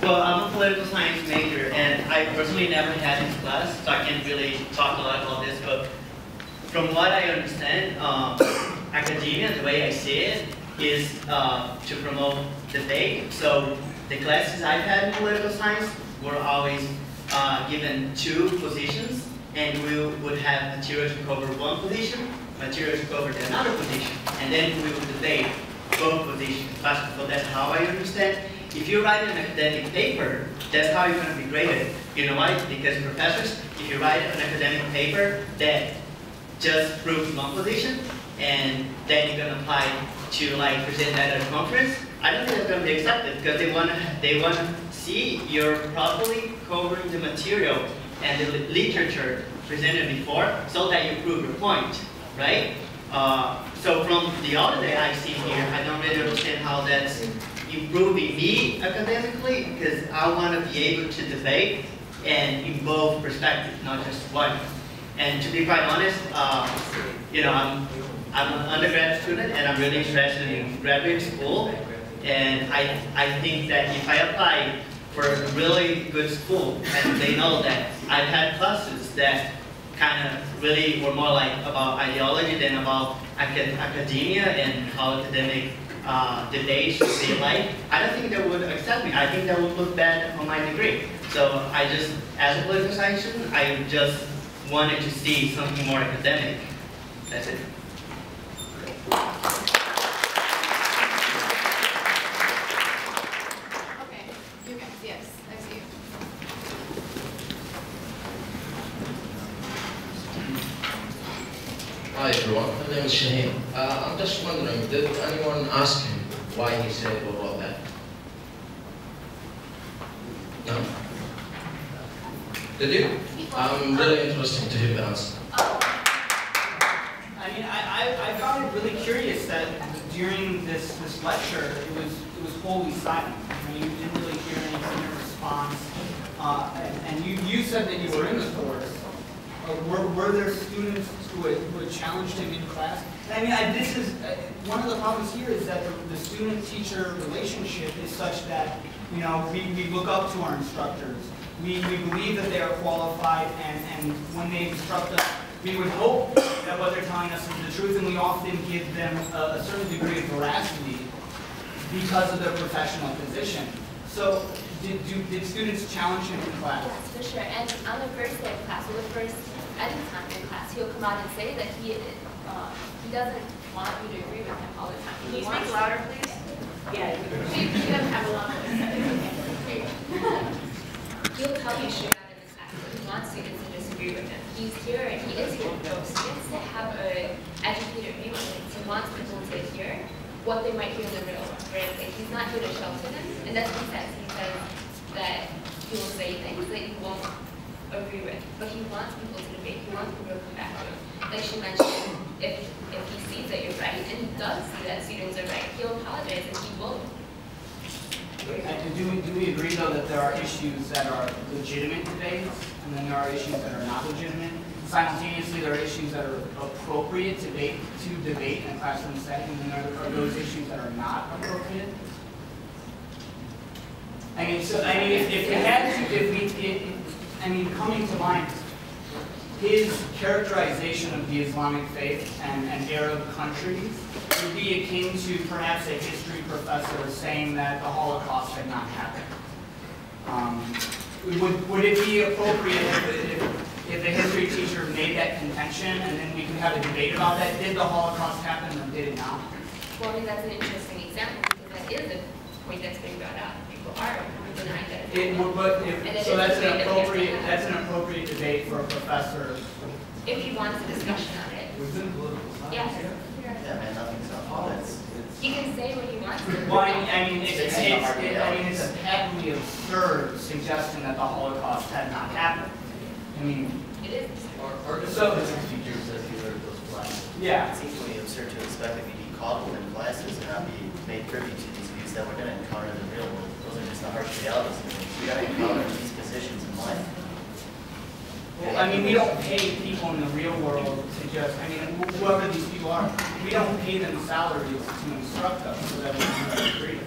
Well, I'm a political science major, and I personally never had this class, so I can't really talk a lot about this, but from what I understand, academia, the way I see it, is to promote debate. So the classes I've had in political science were always given 2 positions, and we would have material to cover one position, material to cover another position, and then we would debate both positions. So that's how I understand. If you write an academic paper, that's how you're going to be graded. You know why? Because professors, if you write an academic paper that just proves one position, and then you're going to apply to like present that at a conference, I don't think that's going to be accepted, because they want to see you're properly covering the material and the literature presented before, so that you prove your point, right? So from the other that I've seen here, I don't really understand how that's improving me academically, because I want to be able to debate and in both perspectives, not just one. And to be quite honest, you know, I'm an undergrad student, and I'm really interested in graduate school. And I think that if I apply for a really good school, and they know that I've had classes that kind of really were more like about ideology than about academia and how academic debate should be like, I don't think they would accept me. I think that would look bad on my degree. So I just, as a political science student, I just wanted to see something more academic. That's it. Okay, you guys, yes, I see you. Hi everyone, my name is Shaheen. I'm just wondering, did anyone ask him why he said or wrote that? No? Did you? I'm really interested to hear the answer. I mean, I found it really curious that during this lecture, it was wholly silent. I mean, you didn't really hear any response. And you said that you were in the course. Were there students who had challenged him in class? I mean, this is one of the problems here is that the student-teacher relationship is such that, you know, we look up to our instructors. We believe that they are qualified, and when they instruct us, we would hope that what they're telling us is the truth, and we often give them a certain degree of veracity because of their professional position. So, did students challenge him in class? Yes, for sure. And on the first day of class, or the first any time in class, he'll come out and say that he doesn't want you to agree with him all the time. Can you speak louder, please? Yeah, he doesn't have a lot of He'll tell you straight out in the class that he wants students to disagree with him. He's here and he is here for students to have an educated view of things. He wants people to hear what they might hear in the real world. Right? Like, he's not here to shelter them, and that's what he says. He says that he will say things that you won't agree with, but he wants people to debate. He wants people to come back to him. Like she mentioned, if he sees that you're right, and he does see that students are right, he'll apologize and he will. And do we agree, though, that there are issues that are legitimate debates, and then there are issues that are not legitimate? Simultaneously, there are issues that are appropriate to debate in a classroom setting, and then there are those issues that are not appropriate. I mean, so I mean, if we had to, I mean, coming to mind, his characterization of the Islamic faith and Arab countries would be akin to perhaps a history professor saying that the Holocaust had not happened. Would it be appropriate if the history teacher made that contention and then we could have a debate about that? Did the Holocaust happen or did it not? Well, I think that's an interesting example because that is a point that's being brought up. People are denying that. So that's an appropriate debate for a professor. If he wants a discussion on it. Yes. Yeah, man, nothing's up. He can say what he wants to. Well, I mean, it's a patently absurd suggestion that the Holocaust had not happened. I mean, it is. Or just so teachers says he learned those classes. Yeah. It seems to me absurd to expect that you'd be called within classes and not be made privy to these views that we're going to encounter in the real world. Those are just the harsh realities of things. We got to encounter these positions in life. Well, I mean, we don't pay people in the real world to just, I mean, whoever these people are, we don't pay them salaries to instruct us so that we can agree.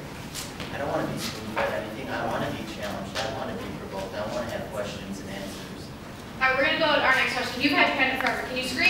I don't want to be spoon-fed anything. I want to be challenged. You've had credit forever. Can you scream